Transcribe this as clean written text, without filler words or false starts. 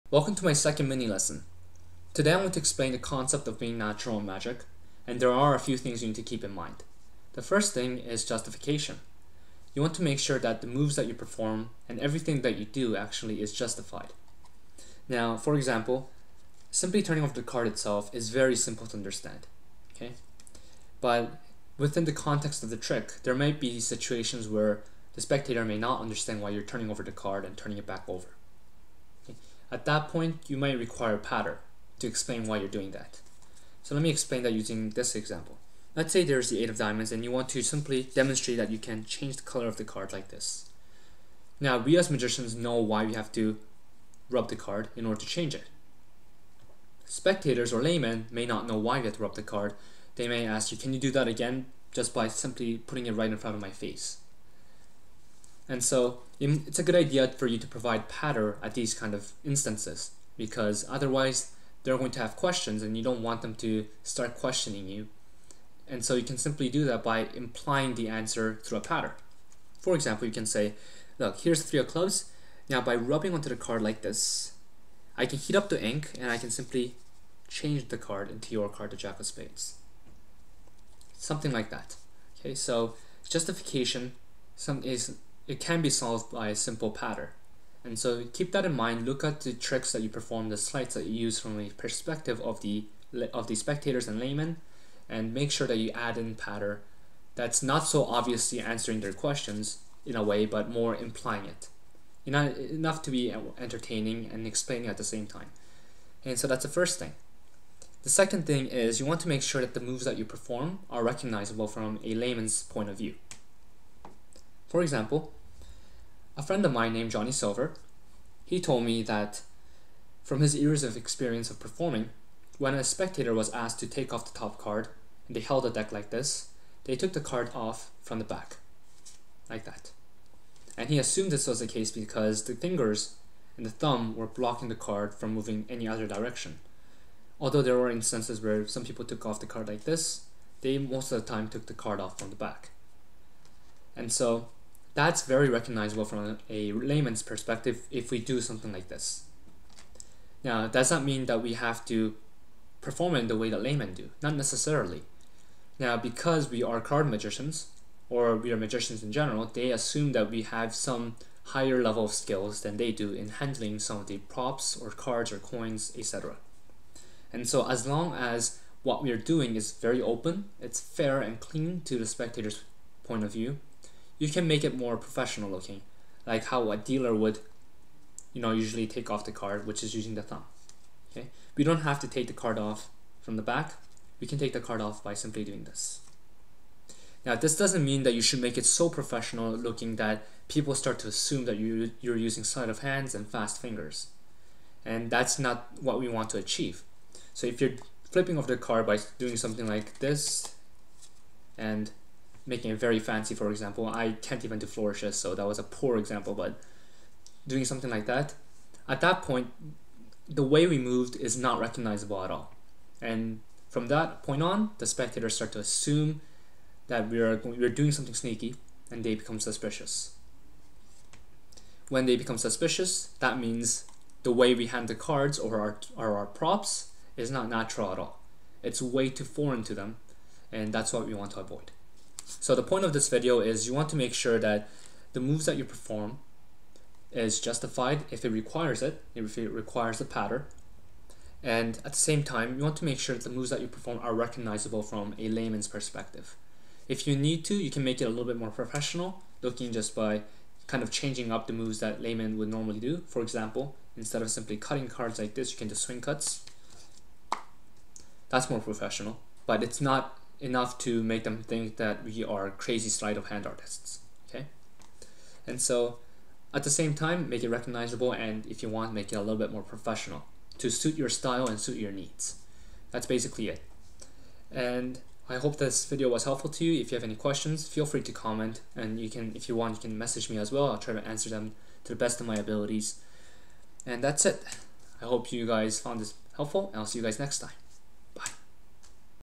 Welcome to my second mini lesson. Today I'm going to explain the concept of being natural in magic, and there are a few things you need to keep in mind. The first thing is justification. You want to make sure that the moves that you perform and everything that you do actually is justified. Now, for example, simply turning over the card itself is very simple to understand. Okay? But within the context of the trick, there might be situations where the spectator may not understand why you're turning over the card and turning it back over. At that point, you might require a pattern to explain why you're doing that. So let me explain that using this example. Let's say there's the 8 of diamonds and you want to simply demonstrate that you can change the color of the card like this. Now, we as magicians know why we have to rub the card in order to change it. Spectators or laymen may not know why we have to rub the card. They may ask you, can you do that again, just by simply putting it right in front of my face? And so it's a good idea for you to provide pattern at these kind of instances, because otherwise they're going to have questions and you don't want them to start questioning you. And so you can simply do that by implying the answer through a pattern. For example, you can say, look, here's the 3 of clubs. Now by rubbing onto the card like this, I can heat up the ink and I can simply change the card into your card, the Jack of Spades. Something like that. Okay, so justification it can be solved by a simple pattern. And so keep that in mind. Look at the tricks that you perform, the sleights that you use from a perspective of the spectators and laymen, and make sure that you add in pattern that's not so obviously answering their questions in a way, but more implying it. Enough to be entertaining and explaining at the same time. And so that's the first thing. The second thing is you want to make sure that the moves that you perform are recognizable from a layman's point of view. For example, a friend of mine named Johnny Silver, he told me that from his years of experience of performing, when a spectator was asked to take off the top card and they held the deck like this, they took the card off from the back, like that. And he assumed this was the case because the fingers and the thumb were blocking the card from moving any other direction. Although there were instances where some people took off the card like this, they most of the time took the card off from the back. And so that's very recognizable from a layman's perspective if we do something like this. Now, does that mean that we have to perform it in the way that laymen do? Not necessarily. Now, because we are card magicians, or we are magicians in general, they assume that we have some higher level of skills than they do in handling some of the props or cards or coins, etc. And so as long as what we are doing is very open, it's fair and clean to the spectator's point of view, you can make it more professional looking, like how a dealer would, usually take off the card, which is using the thumb. Okay, we don't have to take the card off from the back. We can take the card off by simply doing this. Now, this doesn't mean that you should make it so professional looking that people start to assume that you're using sleight of hands and fast fingers, and that's not what we want to achieve. So if you're flipping over the card by doing something like this and making it very fancy, for example, I can't even do flourishes, so that was a poor example, but doing something like that, at that point, the way we moved is not recognizable at all. And from that point on, the spectators start to assume that we're doing something sneaky, and they become suspicious. When they become suspicious, that means the way we hand the cards or our props is not natural at all. It's way too foreign to them, and that's what we want to avoid. So the point of this video is you want to make sure that the moves that you perform is justified if it requires it, if it requires a pattern, and at the same time you want to make sure that the moves that you perform are recognizable from a layman's perspective. If you need to, you can make it a little bit more professional, looking just by kind of changing up the moves that laymen would normally do. For example, instead of simply cutting cards like this, you can do swing cuts. That's more professional, but it's not enough to make them think that we are crazy sleight of hand artists. Okay, and so at the same time, make it recognizable, and if you want, make it a little bit more professional to suit your style and suit your needs. That's basically it. And I hope this video was helpful to you. If you have any questions, feel free to comment, and you can, if you want, you can message me as well. I'll try to answer them to the best of my abilities. And that's it. I hope you guys found this helpful, and I'll see you guys next time.